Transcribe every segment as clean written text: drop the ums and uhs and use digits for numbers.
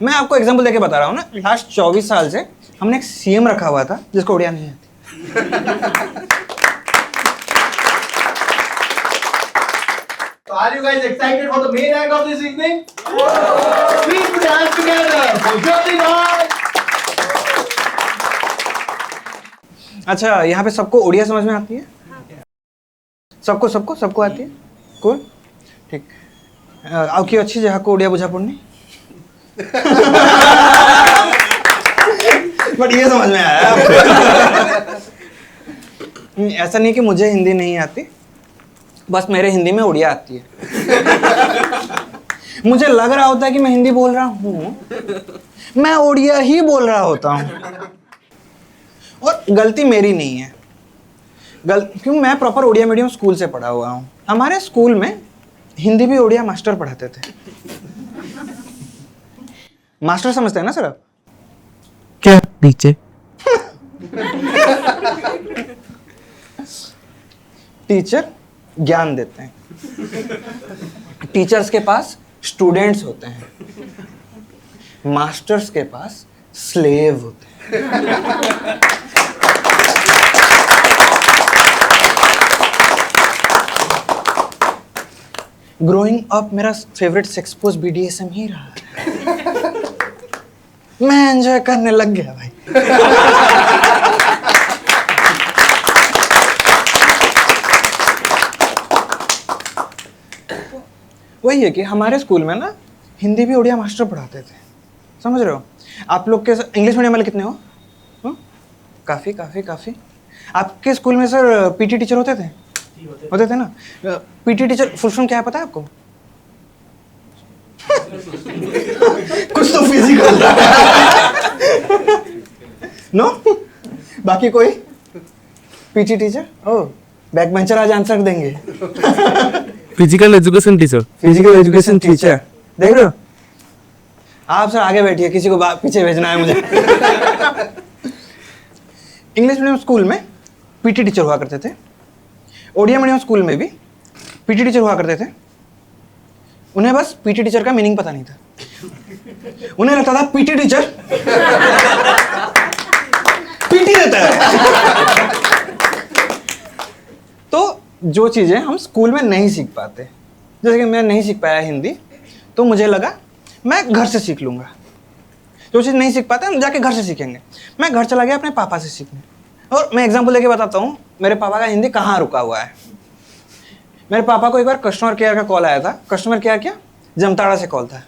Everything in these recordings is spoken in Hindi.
मैं आपको एग्जांपल देके बता रहा हूँ ना, लास्ट 24 साल से हमने एक सीएम रखा हुआ था जिसको उड़िया नहीं आती। So are you guys excited for the main act of this evening? Please put your hands together for Jyoti Bhai. अच्छा, यहाँ पे सबको उड़िया समझ में आती है? सबको सबको सबको आती है? कौन? ठीक। आओ की अच्छी जहाँ को उड़िया बुझा पड़नी। बट ये समझ में आया ऐसा नहीं कि मुझे हिंदी नहीं आती, बस मेरे हिंदी में उड़िया आती है। मुझे लग रहा होता है कि मैं हिंदी बोल रहा हूँ, मैं उड़िया ही बोल रहा होता हूँ। और गलती मेरी नहीं है, क्यों मैं प्रॉपर उड़िया मीडियम स्कूल से पढ़ा हुआ हूँ। हमारे स्कूल में हिंदी भी उड़िया मास्टर पढ़ाते थे। मास्टर समझते हैं ना सर आप? क्या नीचे? टीचर ज्ञान देते हैं, टीचर्स के पास स्टूडेंट्स होते हैं, मास्टर्स के पास स्लेव होते हैं। ग्रोइंग अप मेरा फेवरेट सेक्स पोज BDSM ही रहा है। मैं एंजॉय करने लग गया भाई। वही है कि हमारे स्कूल में ना हिंदी भी उड़िया मास्टर पढ़ाते थे, समझ रहे हो? आप लोग के इंग्लिश मीडियम वाले कितने हो? काफी काफी काफी। आपके स्कूल में सर पीटी टीचर होते थे? होते थे ना। पीटी टीचर फुल फॉर्म क्या है पता है आपको? कुछ तो फिजिकल नो? बाकी कोई PT teacher? Oh, back bencher आज आंसर देंगे। Physical education teacher. Physical education teacher देख रहे हो? आप सर आगे बैठिए, किसी को पीछे भेजना है मुझे। इंग्लिश मीडियम स्कूल में पीटी टीचर हुआ करते थे, ओडिया मीडियम स्कूल में भी पीटी टीचर हुआ करते थे। उन्हें बस पीटी टीचर का मीनिंग पता नहीं था। उन्हें लगता था पीटी टीचर पीटी देता है। तो जो चीजें हम स्कूल में नहीं सीख पाते, जैसे कि मैं नहीं सीख पाया हिंदी, तो मुझे लगा मैं घर से सीख लूंगा। जो चीज़ नहीं सीख पाते हम जाके घर से सीखेंगे। मैं घर चला गया अपने पापा से सीखने, और मैं एग्जांपल लेके बताता हूँ मेरे पापा का हिंदी कहाँ रुका हुआ है। मेरे पापा को एक बार कस्टमर केयर का कॉल आया था। कस्टमर केयर क्या? जमताड़ा से कॉल था।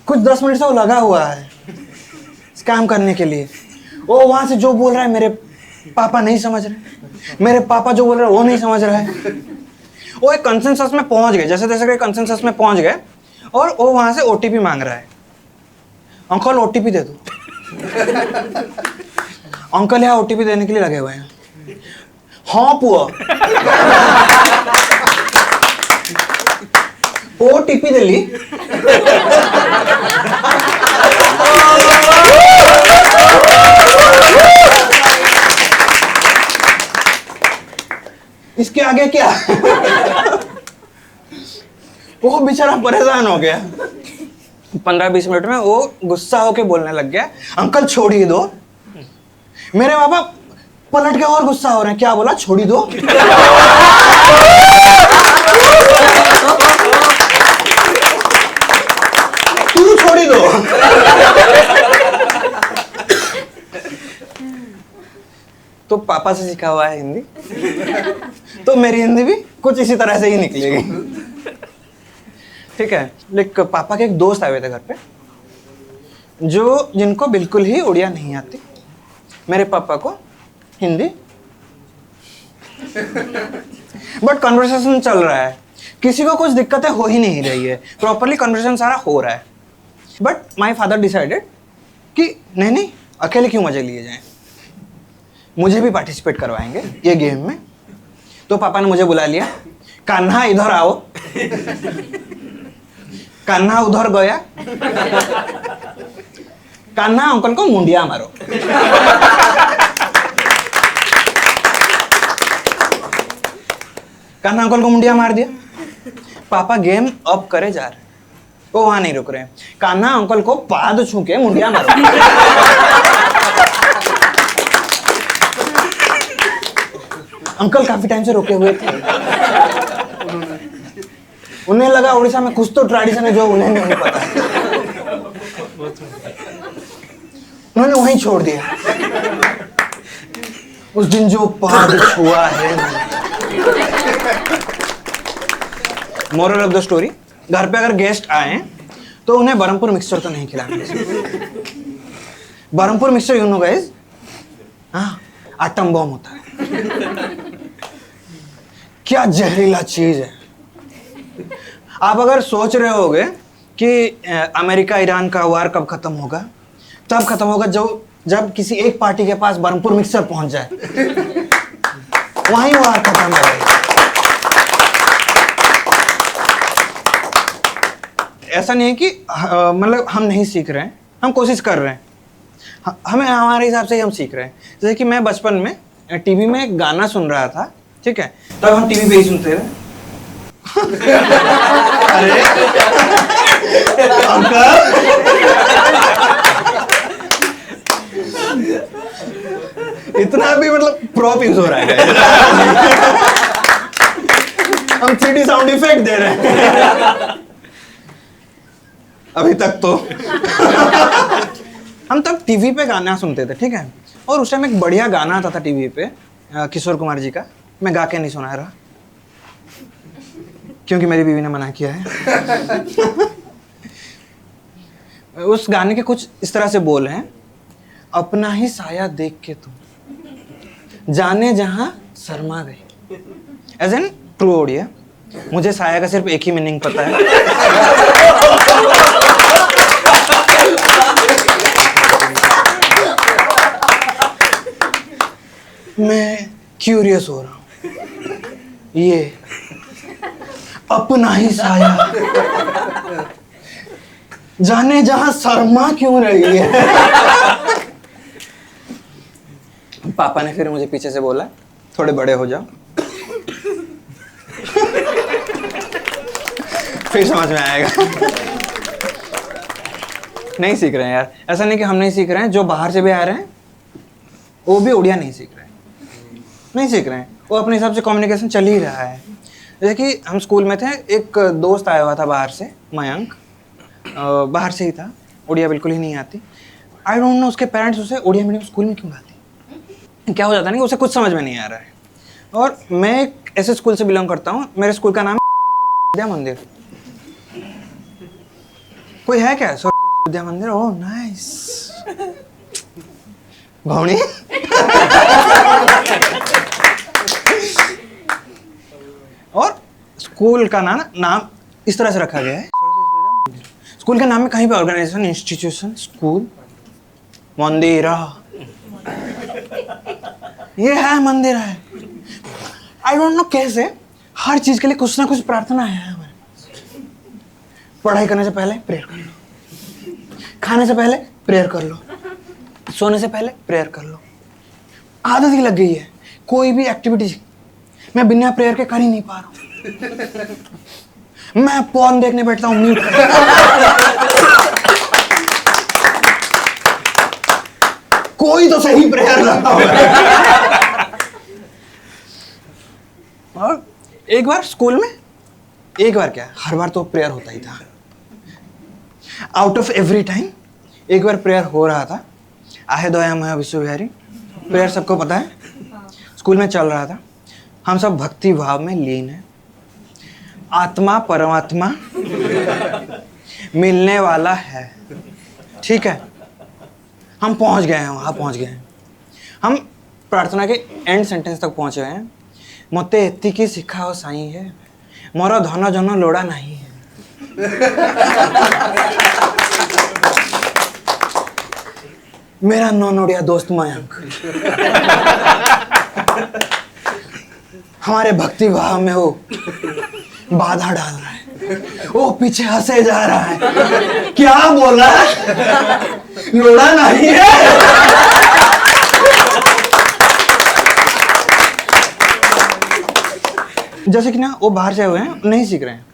कुछ 10 मिनट से वो लगा हुआ है काम करने के लिए। वो वहां से जो बोल रहा है मेरे पापा नहीं समझ रहे, मेरे पापा जो बोल रहे हैं वो नहीं समझ रहा है। वो एक कंसेंसस में पहुंच गए, जैसे तैसे कंसेंसस में पहुंच गए, और वो वहां से ओटीपी मांग रहा है। अंकल ओटीपी दे दो। अंकल यहाँ ओटीपी देने के लिए लगे हुए हैं। हाँ पुआ, ओटीपी दे ली। इसके आगे क्या? वो बेचारा परेशान हो गया। 15-20 मिनट में वो गुस्सा होके बोलने लग गया, अंकल छोड़िए दो। मेरे पापा पलट के और गुस्सा हो रहे हैं, क्या बोला? छोड़ी दो। तू छोड़ी दो। तो पापा से सीखा हुआ है हिंदी, तो मेरी हिंदी भी कुछ इसी तरह से ही निकलेगी। ठीक है। लेकिन पापा के एक दोस्त आए हुए थे घर पे, जिनको बिल्कुल ही उड़िया नहीं आती। मेरे पापा को हिंदी बट कन्वर्सेशन चल रहा है, किसी को कुछ दिक्कतें हो ही नहीं रही है, प्रॉपरली कन्वर्सेशन सारा हो रहा है। बट माय फादर डिसाइडेड कि नहीं, अकेले क्यों मजे लिए जाएं, मुझे भी पार्टिसिपेट करवाएंगे ये गेम में। तो पापा ने मुझे बुला लिया, कान्हा इधर आओ। कान्हा उधर गया, कान्हा अंकल को मुंडिया मारो। कान्हा अंकल को मुंडिया मार दिया। पापा गेम अप करे जा रहे हैं। वो वहां नहीं रुक रहे हैं। कान्हा अंकल को पाद छू के मुंडिया मारो। अंकल काफी टाइम से रुके हुए थे। उन्हें लगा उड़ीसा में कुछ तो ट्रेडिशन है जो उन्हें नहीं पता। उन्होंने वहीं छोड़ दिया। उस दिन जो पाद छुआ है। मोरल ऑफ द स्टोरी, घर पे अगर गेस्ट आए तो उन्हें बरहमपुर मिक्सचर तो नहीं खिलाना। Berhampur mixture you know guys, हाँ, आटम बम होता है। क्या जहरीला चीज है। आप अगर सोच रहे होगे कि अमेरिका ईरान का वार कब खत्म होगा, तब खत्म होगा जब किसी एक पार्टी के पास बरहमपुर मिक्सचर पहुंच जाए। वहीं वार खत्म हो। ऐसा नहीं है कि मतलब हम नहीं सीख रहे हैं, हम कोशिश कर रहे हैं। हमें हमारे हिसाब से ही हम सीख रहे हैं। जैसे कि मैं बचपन में टीवी में एक गाना सुन रहा था, ठीक है, तब हम टीवी पे ही सुनते रहे। अरे अंकल, इतना भी मतलब प्रॉप यूज हो रहा है। हम 3D साउंड इफेक्ट दे रहे हैं अभी तक तो। हम तब टीवी पे गाना सुनते थे, ठीक है, और उस टाइम एक बढ़िया गाना आता था टीवी पे किशोर कुमार जी का। मैं गा के नहीं सुना रहा क्योंकि मेरी बीवी ने मना किया है। उस गाने के कुछ इस तरह से बोल हैं, अपना ही साया देख के तुम जाने जहां शर्मा गई। एज एन ट्रू ओडिया, मुझे साया का सिर्फ एक ही मीनिंग पता है। मैं क्यूरियस हो रहा हूं, ये अपना ही साया जाने जहां शर्मा क्यों रही है। पापा ने फिर मुझे पीछे से बोला, थोड़े बड़े हो जाओ, फिर समझ में आएगा। नहीं सीख रहे हैं यार। ऐसा नहीं कि हम नहीं सीख रहे हैं, जो बाहर से भी आ रहे हैं वो भी उड़िया नहीं सीख रहे हैं। नहीं सीख रहे हैं, वो अपने हिसाब से कम्युनिकेशन चल ही रहा है। जैसे कि हम स्कूल में थे, एक दोस्त आया हुआ था बाहर से, मयंक, बाहर से ही था, उड़िया बिल्कुल ही नहीं आती। आई डोंट नो उसके पेरेंट्स उसे उड़िया मीडियम स्कूल में क्यों डालते। क्या हो जाता है ना, उसे कुछ समझ में नहीं आ रहा है। और मैं एक ऐसे स्कूल से बिलोंग करता हूँ, मेरे स्कूल का नाम है विद्या मंदिर। कोई है क्या सरस्वती विद्या मंदिर? Oh nice Bhavani. और स्कूल का नाम इस तरह से रखा गया है, स्कूल के नाम में कहीं पे ऑर्गेनाइजेशन, इंस्टीट्यूशन, स्कूल, मंदिर, ये है मंदिर है। आई डोंट नो कैसे हर चीज के लिए कुछ ना कुछ प्रार्थना है हमारे। पढ़ाई करने से पहले प्रेयर कर लो, खाने से पहले प्रेयर कर लो, सोने से पहले प्रेयर कर लो। आदत ही लग गई है। कोई भी एक्टिविटी मैं बिना प्रेयर के कर ही नहीं पा रहा हूं। मैं पॉर्न देखने बैठता हूं म्यूट कर। कोई तो सही प्रेयर लगा होगा। और एक बार स्कूल में, एक बार क्या, हर बार तो प्रेयर होता ही था। आउट ऑफ एवरी टाइम एक बार प्रेयर हो रहा था। आहे दया महा विश्व विहारी, प्रेयर सबको पता है, स्कूल में चल रहा था। हम सब भक्ति भाव में लीन हैं। आत्मा परमात्मा मिलने वाला है, ठीक है। हम पहुंच गए हैं, वहां पहुंच गए हैं। हम प्रार्थना के एंड सेंटेंस तक पहुंचे हैं। मते एतिकी शिखाओ साई है, मोर धन जन लोड़ा नहीं है। मेरा नॉन ओडिया दोस्त मयंक हमारे भक्ति भाव में वो बाधा डाल रहा है। वो पीछे हंसे जा रहा है। क्या बोला? लोड़ा नहीं है। जैसे कि ना वो बाहर से हुए हैं, नहीं सीख रहे हैं,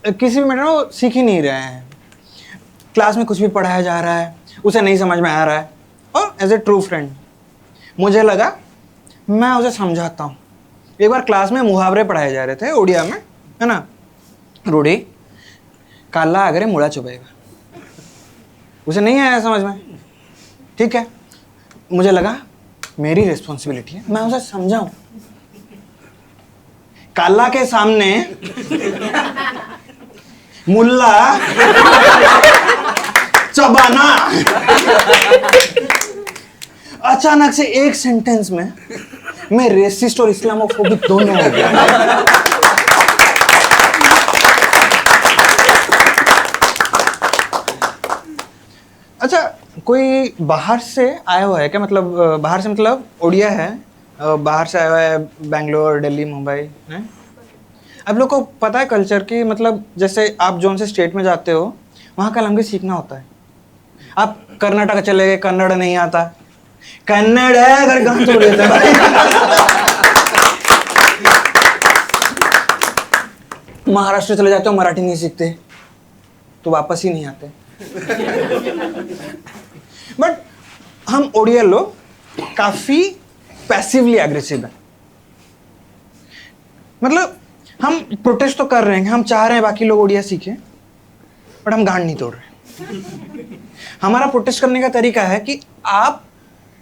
किसी भी मैटर में वो सीख ही नहीं रहे हैं। क्लास में कुछ भी पढ़ाया जा रहा है उसे नहीं समझ में आ रहा है, और एज ए ट्रू फ्रेंड मुझे लगा मैं उसे समझाता हूँ। एक बार क्लास में मुहावरे पढ़ाए जा रहे थे उड़िया में, है ना। रूढ़ी काला अगर मुड़ा चुभेगा, उसे नहीं आया समझ में, ठीक है। मुझे लगा मेरी रिस्पॉन्सिबिलिटी है मैं उसे समझाऊं। काला के सामने मुल्ला चबाना, अचानक से एक सेंटेंस में मैं रेसिस्ट और इस्लामोफोबिक दोनों हो गया। अच्छा, कोई बाहर से आया हुआ है क्या? मतलब बाहर से मतलब उड़िया है, बाहर से आया हुआ है, बेंगलोर, दिल्ली, मुंबई है। आप लोग को पता है कल्चर की, मतलब जैसे आप जोन से स्टेट में जाते हो वहाँ का लैंग्वेज सीखना होता है। आप कर्नाटक चले गए, कन्नड़ नहीं आता, कन्नड़ है अगर गाँव छोड़ देते भाई। महाराष्ट्र चले जाते हो, मराठी नहीं सीखते तो वापस ही नहीं आते। बट हम ओडिया लोग काफी पैसिवली एग्रेसिव है। मतलब हम प्रोटेस्ट तो कर रहे हैं, हम चाह रहे हैं बाकी लोग ओडिया सीखें, बट हम गांड नहीं तोड़ रहे। हमारा प्रोटेस्ट करने का तरीका है कि आप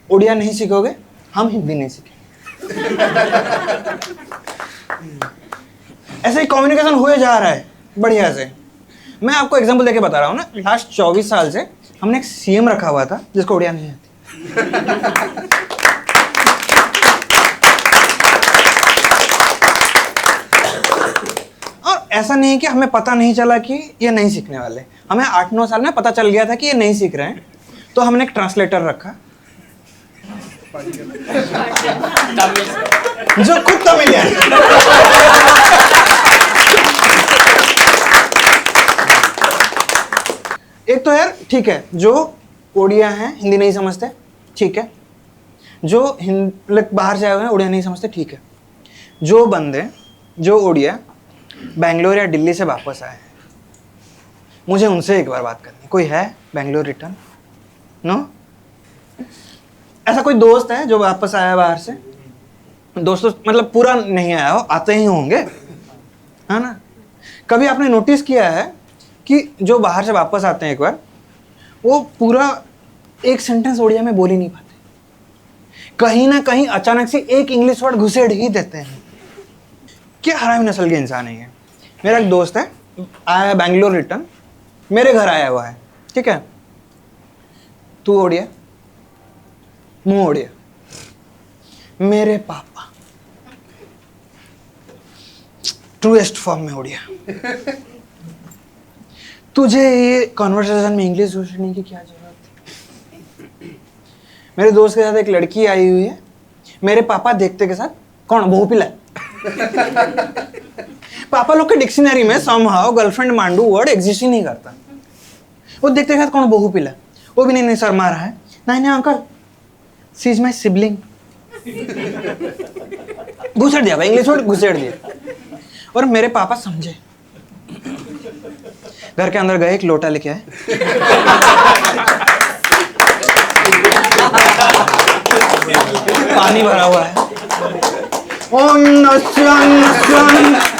ओडिया नहीं सीखोगे, हम हिंदी नहीं सीखेंगे। ऐसे ही कम्युनिकेशन हुए जा रहा है बढ़िया से। मैं आपको एग्जांपल देके बता रहा हूँ ना, लास्ट 24 साल से हमने एक सीएम रखा हुआ था जिसको उड़िया नहीं आती। और ऐसा नहीं है कि हमें पता नहीं चला कि ये नहीं सीखने वाले, हमें 8-9 साल में पता चल गया था कि ये नहीं सीख रहे हैं, तो हमने एक ट्रांसलेटर रखा जो खुद तमिल है। एक तो यार ठीक है, जो ओडिया हैं हिंदी नहीं समझते, ठीक है। जो बाहर से आए हुए हैं ओडिया नहीं समझते, ठीक है। जो बंदे जो ओडिया बेंगलोर या दिल्ली से वापस आए हैं, मुझे उनसे एक बार बात करनी। कोई है बेंगलोर रिटर्न? नो? ऐसा कोई दोस्त है जो वापस आया बाहर से? दोस्तों मतलब पूरा नहीं आया हो, आते ही होंगे, है ना। कभी आपने नोटिस किया है कि जो बाहर से वापस आते हैं एक बार, वो पूरा एक सेंटेंस ओडिया में बोल ही नहीं पाते, कहीं ना कहीं अचानक से एक इंग्लिश वर्ड घुसेड़ ही देते हैं। क्या हरामी नस्ल के इंसान है ये। मेरा एक दोस्त है, आया बेंगलोर रिटर्न, मेरे घर आया हुआ है, ठीक है। तू ओडिया, मुँह ओडिया, मेरे पापा ट्रूएस्ट फॉर्म में ओडिया। तुझे ये कॉन्वर्सेशन में इंग्लिश घुसने की क्या जरूरत थी? मेरे दोस्त के साथ एक लड़की आई हुई है, मेरे पापा देखते के साथ, कौन बहुपिला है? पापा लोग के डिक्शनरी में समहाउ गर्लफ्रेंड मांडू वर्ड एग्जिस्ट ही नहीं करता। वो देखते के साथ कौन बहुपिला, वो भी नहीं शर्मा रहा है, नहीं uncle she is my sibling. घुसेड़ दिया भाई, इंग्लिश वर्ड घुसेड़ दिया। और मेरे पापा समझे, घर के अंदर गए, एक लोटा लेके आए, पानी भरा हुआ है, ओम नमः शिवाय।